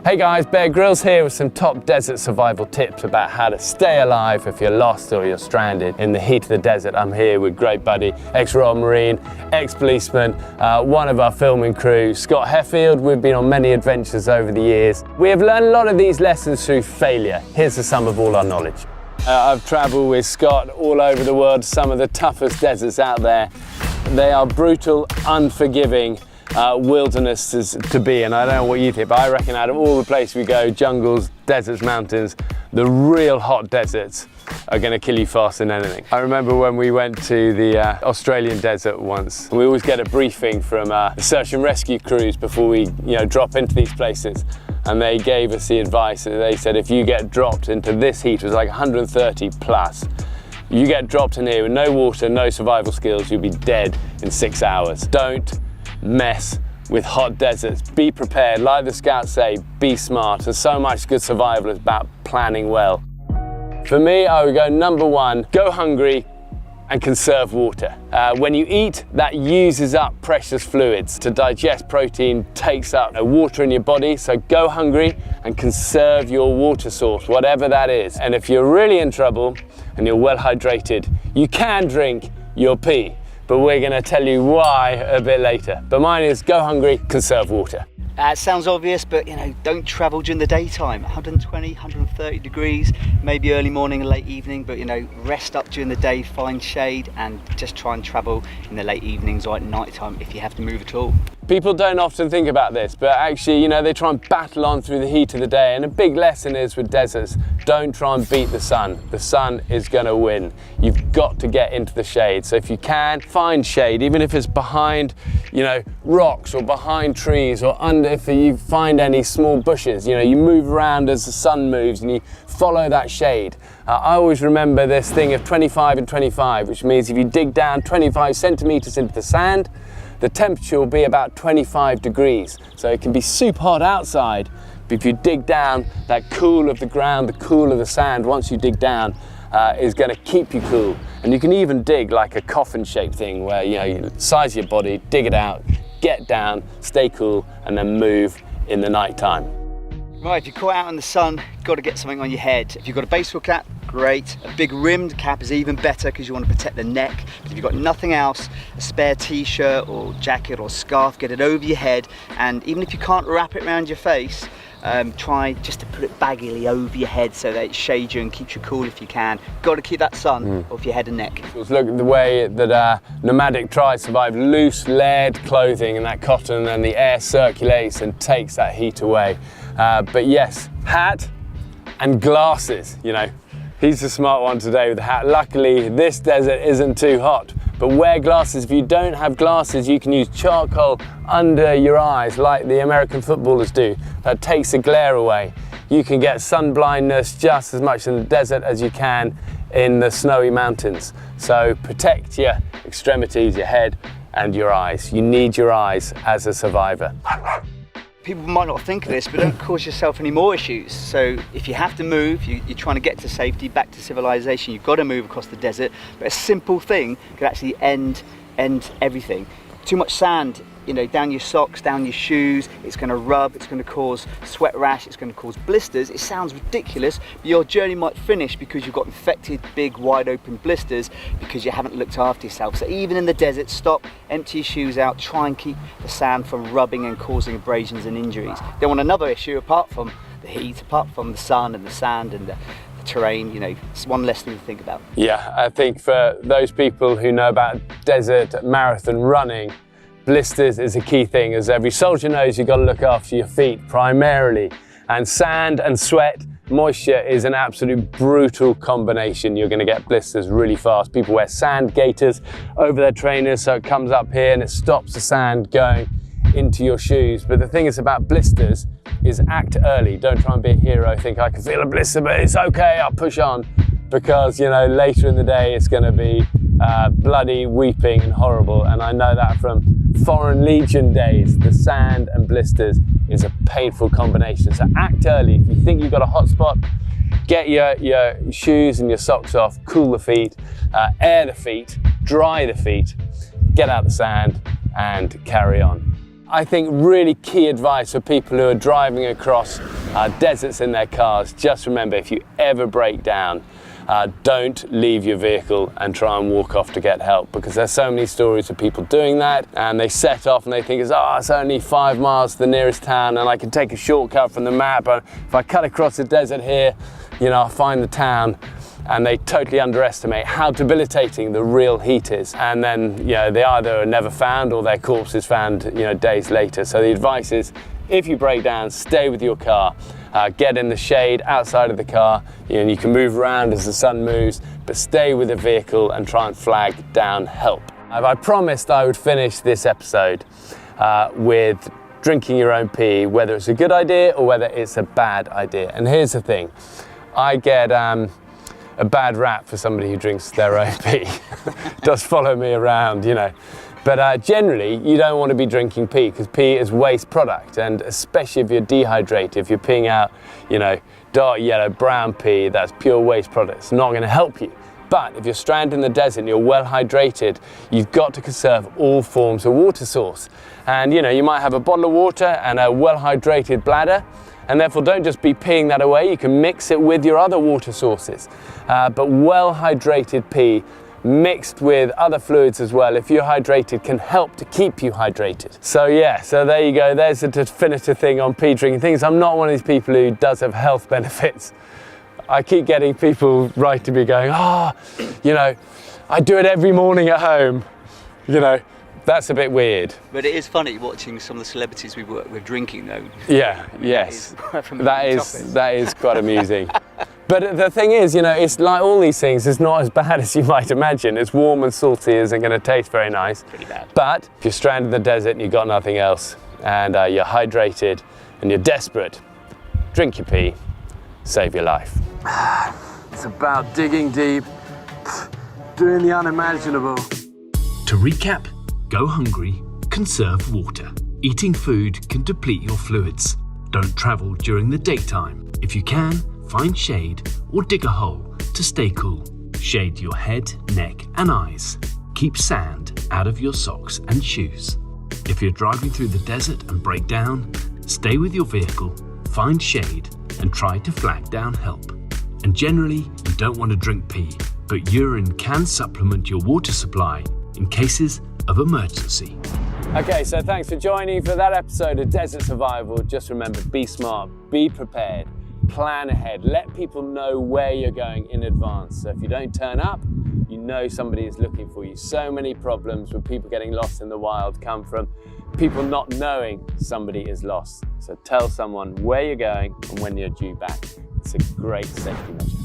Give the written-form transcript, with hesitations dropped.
Hey guys, Bear Grylls here with some top desert survival tips about how to stay alive if you're lost or you're stranded in the heat of the desert. I'm here with great buddy, ex-Royal Marine, ex-policeman, one of our filming crew, Scott Heffield. We've been on many adventures over the years. We have learned a lot of these lessons through failure. Here's the sum of all our knowledge. I've travelled with Scott all over the world, some of the toughest deserts out there. They are brutal, unforgiving wildernesses to be, and I don't know what you think, but I reckon out of all the places we go, jungles, deserts, mountains, the real hot deserts are going to kill you faster than anything. I remember when we went to the Australian desert once, and we always get a briefing from the search and rescue crews before we drop into these places, and they gave us the advice that they said if you get dropped into this heat, it was like 130 plus, you get dropped in here with no water, no survival skills, you'll be dead in 6 hours. Don't mess with hot deserts. Be prepared, like the scouts say, be smart. There's so much good survival is about planning well. For me, I would go number one, go hungry and conserve water. When you eat, that uses up precious fluids. To digest protein takes up water in your body, so go hungry and conserve your water source, whatever that is. And if you're really in trouble and you're well hydrated, you can drink your pee, but we're going to tell you why a bit later. But mine is go hungry, conserve water. It sounds obvious, but don't travel during the daytime. 120, 130 degrees, maybe early morning and late evening, but rest up during the day, find shade, and just try and travel in the late evenings or at night time if you have to move at all. People don't often think about this, but actually, they try and battle on through the heat of the day. And a big lesson is with deserts, don't try and beat the sun. The sun is going to win. You've got to get into the shade. So if you can, find shade, even if it's behind, rocks or behind trees or under, if you find any small bushes, you move around as the sun moves and you follow that shade. I always remember this thing of 25 and 25, which means if you dig down 25 centimeters into the sand, the temperature will be about 25 degrees. So it can be super hot outside, but if you dig down, that cool of the ground, the cool of the sand, once you dig down, is going to keep you cool. And you can even dig like a coffin-shaped thing where you size your body, dig it out, get down, stay cool, and then move in the night time. Right, if you're caught out in the sun, you've got to get something on your head. If you've got a baseball cap, great. A big rimmed cap is even better because you want to protect the neck. But if you've got nothing else, a spare t-shirt or jacket or scarf, get it over your head. And even if you can't wrap it around your face, try just to put it baggily over your head so that it shades you and keeps you cool if you can. Got to keep that sun off your head and neck. Let's look at the way that nomadic tribes survive. Loose, layered clothing and that cotton, and the air circulates and takes that heat away. But yes, hat and glasses, He's the smart one today with the hat. Luckily, this desert isn't too hot, but wear glasses. If you don't have glasses, you can use charcoal under your eyes like the American footballers do. That takes the glare away. You can get sun blindness just as much in the desert as you can in the snowy mountains. So protect your extremities, your head and your eyes. You need your eyes as a survivor. People might not think of this, but don't cause yourself any more issues. So if you have to move, you're trying to get to safety, back to civilization, you've got to move across the desert, but a simple thing could actually end everything. Too much sand, down your socks, down your shoes, it's going to rub, it's going to cause sweat rash, it's going to cause blisters. It sounds ridiculous, but your journey might finish because you've got infected, big, wide open blisters because you haven't looked after yourself. So even in the desert, stop, empty your shoes out, try and keep the sand from rubbing and causing abrasions and injuries. Don't want another issue apart from the heat, apart from the sun and the sand and the terrain, it's one less thing to think about. Yeah, I think for those people who know about desert marathon running, blisters is a key thing. As every soldier knows, you've got to look after your feet primarily. And sand and sweat, moisture is an absolute brutal combination. You're going to get blisters really fast. People wear sand gaiters over their trainers so it comes up here and it stops the sand going into your shoes. But the thing is about blisters is act early. Don't try and be a hero. Think I can feel a blister, but it's okay, I'll push on. Because later in the day it's going to be bloody, weeping and horrible. And I know that from Foreign Legion days. The sand and blisters is a painful combination. So act early. If you think you've got a hot spot, get your shoes and your socks off, cool the feet, air the feet, dry the feet, get out the sand and carry on. I think really key advice for people who are driving across deserts in their cars, just remember, if you ever break down, don't leave your vehicle and try and walk off to get help, because there's so many stories of people doing that, and they set off and they think it's only 5 miles to the nearest town and I can take a shortcut from the map, and if I cut across the desert here, you know, I'll find the town. And they totally underestimate how debilitating the real heat is. And then, you know, they either are never found or their corpse is found, you know, days later. So the advice is, if you break down, stay with your car. Get in the shade outside of the car. You know, you can move around as the sun moves, but stay with the vehicle and try and flag down help. I promised I would finish this episode with drinking your own pee, whether it's a good idea or whether it's a bad idea. And here's the thing, I get a bad rap for somebody who drinks their own pee. Does follow me around, you know. But generally, you don't want to be drinking pee, because pee is waste product, and especially if you're dehydrated, if you're peeing out, you know, dark yellow, brown pee, that's pure waste product. It's not going to help you. But if you're stranded in the desert and you're well hydrated, you've got to conserve all forms of water source. And you know, you might have a bottle of water and a well hydrated bladder, and therefore don't just be peeing that away, you can mix it with your other water sources. But well hydrated pee mixed with other fluids as well, if you're hydrated, can help to keep you hydrated. So yeah, so there you go, there's the definitive thing on pee drinking. Things, I'm not one of these people who does have health benefits. I keep getting people writing me going, you know, I do it every morning at home, you know. That's a bit weird. But it is funny watching some of the celebrities we work with drinking, though. Yeah, yes. That is quite amusing. But the thing is, you know, it's like all these things, it's not as bad as you might imagine. It's warm and salty, isn't going to taste very nice. Pretty bad. But if you're stranded in the desert and you've got nothing else, and you're hydrated and you're desperate, drink your pee, save your life. It's about digging deep, doing the unimaginable. To recap, go hungry, conserve water. Eating food can deplete your fluids. Don't travel during the daytime. If you can, find shade or dig a hole to stay cool. Shade your head, neck and eyes. Keep sand out of your socks and shoes. If you're driving through the desert and break down, stay with your vehicle, find shade and try to flag down help. And generally, you don't want to drink pee, but urine can supplement your water supply in cases of emergency. Okay, so thanks for joining for that episode of Desert Survival. Just remember, be smart, be prepared, plan ahead, let people know where you're going in advance. So if you don't turn up, you know somebody is looking for you. So many problems with people getting lost in the wild come from people not knowing somebody is lost. So tell someone where you're going and when you're due back. It's a great safety measure.